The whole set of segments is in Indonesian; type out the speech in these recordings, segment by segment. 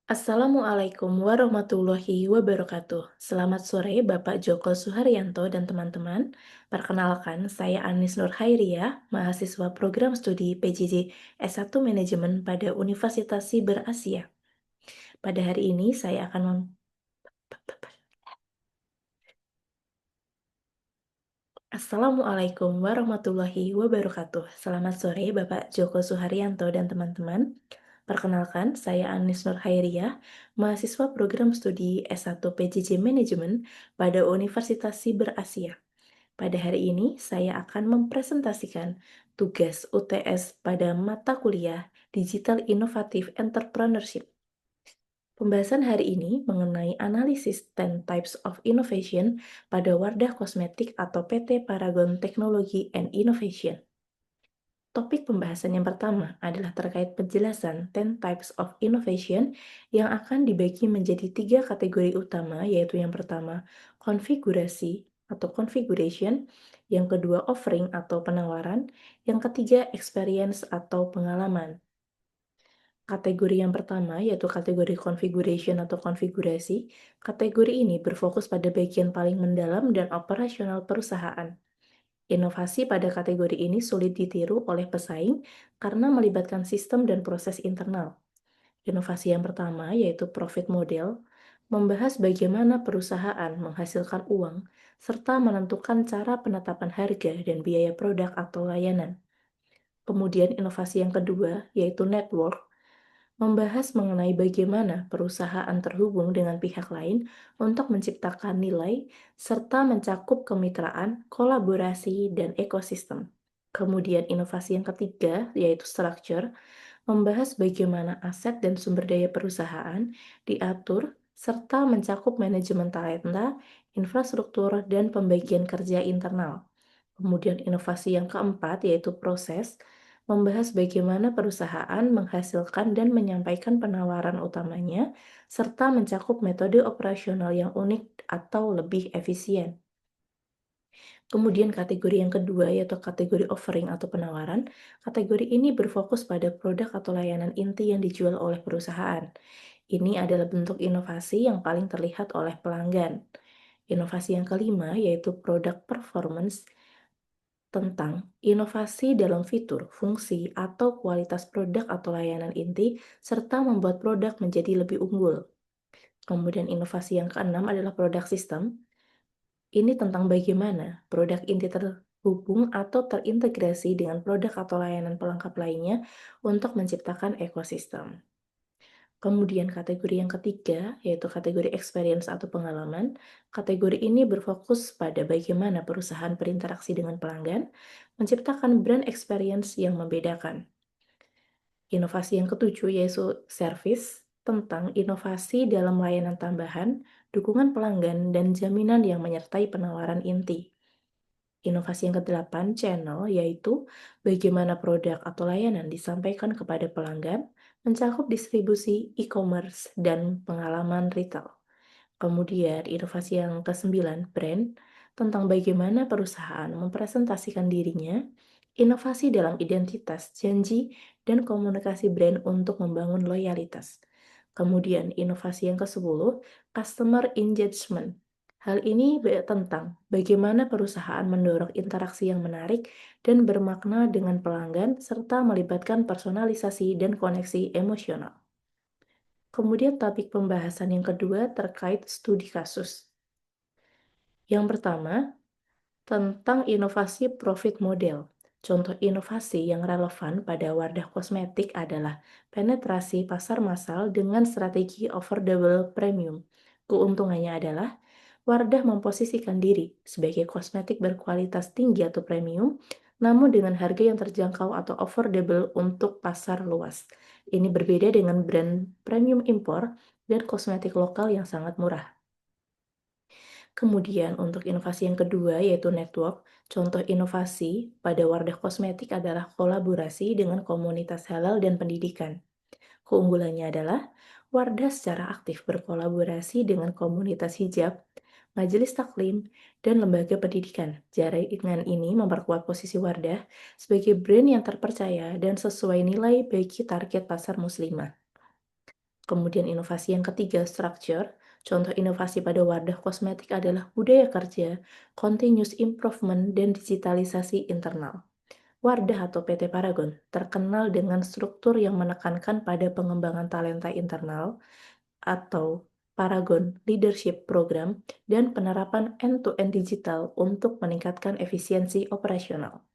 Assalamualaikum warahmatullahi wabarakatuh. Selamat sore Bapak Joko Suharyanto dan teman-teman. Perkenalkan, saya Anis Nurhairia, mahasiswa program studi PJJ S1 Manajemen pada Universitas Siber Asia. Pada hari ini saya akan Assalamualaikum warahmatullahi wabarakatuh. Selamat sore Bapak Joko Suharyanto dan teman-teman. Perkenalkan, saya Anis Nurhairia, mahasiswa program studi S1 PJJ Manajemen pada Universitas Siber Asia. Pada hari ini, saya akan mempresentasikan tugas UTS pada mata kuliah Digital Innovative Entrepreneurship. Pembahasan hari ini mengenai analisis 10 Types of Innovation pada Wardah Kosmetik atau PT Paragon Technology and Innovation. Topik pembahasan yang pertama adalah terkait penjelasan 10 Types of Innovation yang akan dibagi menjadi 3 kategori utama, yaitu yang pertama, konfigurasi atau configuration, yang kedua, offering atau penawaran, yang ketiga, experience atau pengalaman. Kategori yang pertama yaitu kategori configuration atau konfigurasi. Kategori ini berfokus pada bagian paling mendalam dan operasional perusahaan. Inovasi pada kategori ini sulit ditiru oleh pesaing karena melibatkan sistem dan proses internal. Inovasi yang pertama yaitu profit model, membahas bagaimana perusahaan menghasilkan uang serta menentukan cara penetapan harga dan biaya produk atau layanan. Kemudian inovasi yang kedua yaitu network, membahas mengenai bagaimana perusahaan terhubung dengan pihak lain untuk menciptakan nilai, serta mencakup kemitraan, kolaborasi, dan ekosistem. Kemudian inovasi yang ketiga, yaitu structure, membahas bagaimana aset dan sumber daya perusahaan diatur, serta mencakup manajemen talenta, infrastruktur, dan pembagian kerja internal. Kemudian inovasi yang keempat yaitu proses, membahas bagaimana perusahaan menghasilkan dan menyampaikan penawaran utamanya, serta mencakup metode operasional yang unik atau lebih efisien. Kemudian kategori yang kedua yaitu kategori offering atau penawaran. Kategori ini berfokus pada produk atau layanan inti yang dijual oleh perusahaan. Ini adalah bentuk inovasi yang paling terlihat oleh pelanggan. Inovasi yang kelima yaitu product performance, tentang inovasi dalam fitur, fungsi, atau kualitas produk atau layanan inti, serta membuat produk menjadi lebih unggul. Kemudian inovasi yang keenam adalah produk sistem. Ini tentang bagaimana produk inti terhubung atau terintegrasi dengan produk atau layanan pelengkap lainnya untuk menciptakan ekosistem. Kemudian kategori yang ketiga, yaitu kategori experience atau pengalaman. Kategori ini berfokus pada bagaimana perusahaan berinteraksi dengan pelanggan, menciptakan brand experience yang membedakan. Inovasi yang ketujuh yaitu service, tentang inovasi dalam layanan tambahan, dukungan pelanggan, dan jaminan yang menyertai penawaran inti. Inovasi yang kedelapan, channel, yaitu bagaimana produk atau layanan disampaikan kepada pelanggan, mencakup distribusi, e-commerce, dan pengalaman retail. Kemudian inovasi yang kesembilan, brand, tentang bagaimana perusahaan mempresentasikan dirinya, inovasi dalam identitas, janji, dan komunikasi brand untuk membangun loyalitas. Kemudian inovasi yang ke-10, customer engagement. Hal ini tentang bagaimana perusahaan mendorong interaksi yang menarik dan bermakna dengan pelanggan serta melibatkan personalisasi dan koneksi emosional. Kemudian topik pembahasan yang kedua terkait studi kasus. Yang pertama, tentang inovasi profit model. Contoh inovasi yang relevan pada Wardah Kosmetik adalah penetrasi pasar massal dengan strategi affordable premium. Keuntungannya adalah Wardah memposisikan diri sebagai kosmetik berkualitas tinggi atau premium, namun dengan harga yang terjangkau atau affordable untuk pasar luas. Ini berbeda dengan brand premium impor dan kosmetik lokal yang sangat murah. Kemudian untuk inovasi yang kedua yaitu network. Contoh inovasi pada Wardah Kosmetik adalah kolaborasi dengan komunitas halal dan pendidikan. Keunggulannya adalah Wardah secara aktif berkolaborasi dengan komunitas hijab, majelis taklim, dan lembaga pendidikan. Jaringan ini memperkuat posisi Wardah sebagai brand yang terpercaya dan sesuai nilai bagi target pasar muslimah. Kemudian inovasi yang ketiga, structure. Contoh inovasi pada wadah kosmetik adalah budaya kerja, continuous improvement, dan digitalisasi internal. Wardah atau PT Paragon terkenal dengan struktur yang menekankan pada pengembangan talenta internal atau Paragon Leadership Program dan penerapan end-to-end digital untuk meningkatkan efisiensi operasional.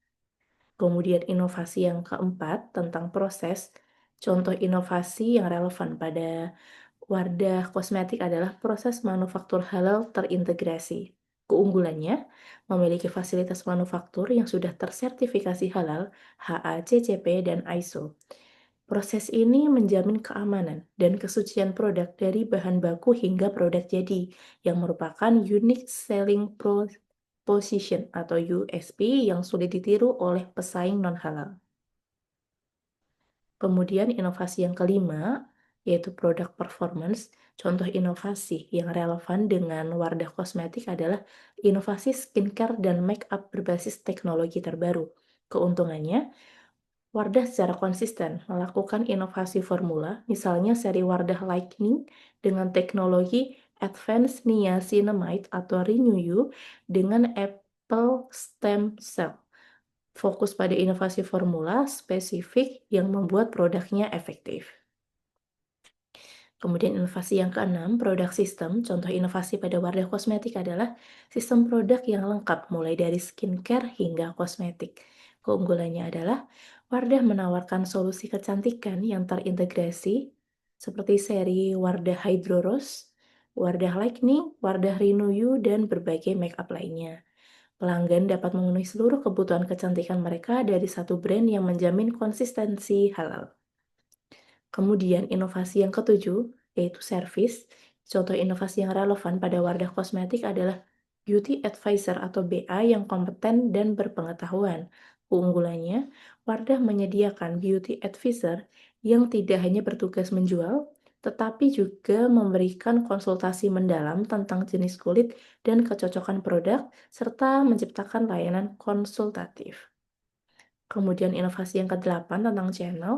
Kemudian inovasi yang keempat tentang proses. Contoh inovasi yang relevan pada wadah kosmetik adalah proses manufaktur halal terintegrasi. Keunggulannya, memiliki fasilitas manufaktur yang sudah tersertifikasi halal, HACCP, dan ISO. Proses ini menjamin keamanan dan kesucian produk dari bahan baku hingga produk jadi, yang merupakan unique selling position atau USP yang sulit ditiru oleh pesaing non-halal. Kemudian inovasi yang kelima, yaitu product performance. Contoh inovasi yang relevan dengan wadah kosmetik adalah inovasi skincare dan make-up berbasis teknologi terbaru. Keuntungannya, Wardah secara konsisten melakukan inovasi formula, misalnya seri Wardah Lightning dengan teknologi Advanced Niacinamide atau Renew You dengan apple stem cell. Fokus pada inovasi formula spesifik yang membuat produknya efektif. Kemudian inovasi yang keenam, produk sistem. Contoh inovasi pada wadah kosmetik adalah sistem produk yang lengkap mulai dari skincare hingga kosmetik. Keunggulannya adalah Wardah menawarkan solusi kecantikan yang terintegrasi seperti seri Wardah Hydro Rose, Wardah Lightning, Wardah Renew You, dan berbagai makeup lainnya. Pelanggan dapat memenuhi seluruh kebutuhan kecantikan mereka dari satu brand yang menjamin konsistensi halal. Kemudian inovasi yang ketujuh, yaitu service. Contoh inovasi yang relevan pada wadah kosmetik adalah beauty advisor atau BA yang kompeten dan berpengetahuan. Keunggulannya, Wardah menyediakan beauty advisor yang tidak hanya bertugas menjual, tetapi juga memberikan konsultasi mendalam tentang jenis kulit dan kecocokan produk, serta menciptakan layanan konsultatif. Kemudian inovasi yang kedelapan tentang channel.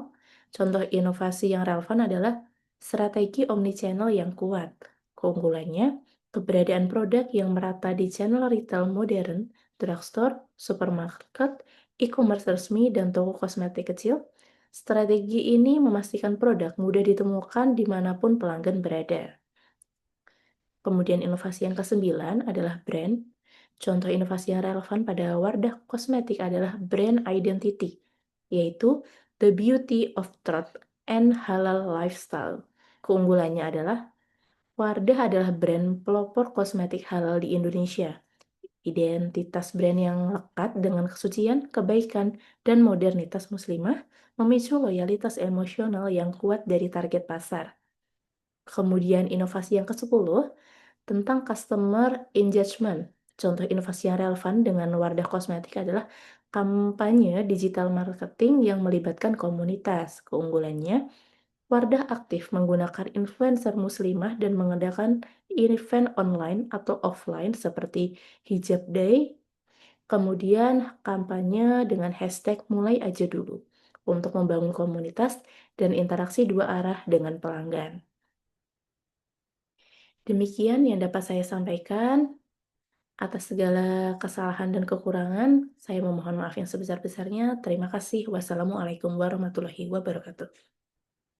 Contoh inovasi yang relevan adalah strategi omnichannel yang kuat. Keunggulannya, keberadaan produk yang merata di channel retail modern, drugstore, supermarket, e-commerce resmi, dan toko kosmetik kecil. Strategi ini memastikan produk mudah ditemukan dimanapun pelanggan berada. Kemudian inovasi yang kesembilan adalah brand. Contoh inovasi yang relevan pada wadah kosmetik adalah brand identity, yaitu the beauty of truth and halal lifestyle. Keunggulannya adalah Wardah adalah brand pelopor kosmetik halal di Indonesia. Identitas brand yang lekat dengan kesucian, kebaikan, dan modernitas muslimah memicu loyalitas emosional yang kuat dari target pasar. Kemudian inovasi yang ke-10 tentang customer engagement. Contoh inovasi yang relevan dengan wadah kosmetik adalah kampanye digital marketing yang melibatkan komunitas. Keunggulannya, Wardah aktif menggunakan influencer muslimah dan mengadakan event online atau offline seperti Hijab Day, kemudian kampanye dengan hashtag mulai aja dulu untuk membangun komunitas dan interaksi dua arah dengan pelanggan. Demikian yang dapat saya sampaikan. Atas segala kesalahan dan kekurangan, saya memohon maaf yang sebesar-besarnya. Terima kasih. Wassalamualaikum warahmatullahi wabarakatuh.